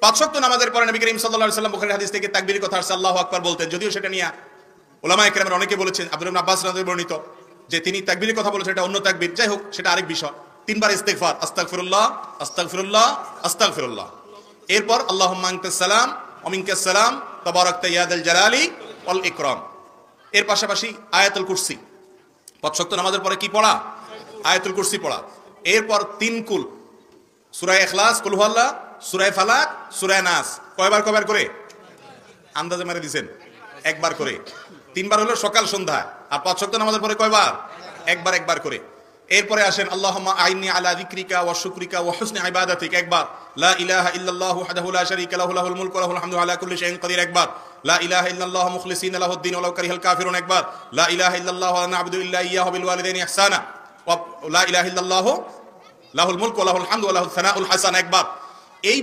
পাঁচ ওয়াক্ত নামাজের পরে নবী করিম সাল্লাল্লাহু আলাইহি ওয়াসাল্লাম বুখারীর হাদিস থেকে তাকবীরের কথা আছে আল্লাহু আকবার বলতেন, যদিও সেটা নিয়ে উলামায়ে কেরামের অনেকে বলেছেন, আব্দুল্লাহ ইবনে আব্বাস রাদিয়াল্লাহু বর্ণিত যে তিনি তাকবীরের কথা বলেছেন এটা অন্য তাকবীর, যাই হোক সেটা আরেক বিষয়। তিনবার ইস্তিগফার, আস্তাগফিরুল্লাহ আস্তাগফিরুল্লাহ আস্তাগফিরুল্লাহ। এরপর আল্লাহুম্মা আনতাস সালাম ওয়া মিনকাস সালাম তাবারাকতা ইয়া যাল জালালি ওয়াল ইকরাম। এর পাশাপাশি আয়াতুল কুরসি, পাঁচ ওয়াক্ত নামাজের পরে কি পড়া? আয়াতুল কুরসি পড়া। এরপর তিন কুল, সূরা ইখলাস, কুল হুয়াল্লাহ, সূরা ফালাক, সূরা নাস। কয়বার করে? আন্দাজে মেরে দিবেন, একবার করে। তিনবার হলো সকাল সন্ধ্যা। আর পাঁচ ওয়াক্ত নামাজের পরে কয়বার? একবার করে। এরপরে আসেন আল্লাহুম্মা আইন্নি আলা যিকরিকা ওয়া শুকরিকা ওয়া হুসনি ইবাদাতিক, একবার। লা ইলাহা ইল্লাল্লাহু ওয়াহদাহু লা শারীকা লাহু লাহুল মুলকু ওয়া লাহুল হামদু আলা কুল্লি শাইইন কাদির, একবার। লা ইলাহা ইল্লাল্লাহু মুখলিসিনা লাহুদ-দ্বীন ওয়ালাউ কারিহাল কাফিরুন, একবার। লা ইলাহা ইল্লাল্লাহু ওয়া না'বুদু ইল্লা ইয়্যাহু বিল ওয়ালিদাইনি ইহসানা, ওয়া লা ইলাহা ইল্লাল্লাহু লাহুল মুলকু ওয়া লাহুল হামদু ওয়া লাহুস সানাউল হাসান, একবার। এই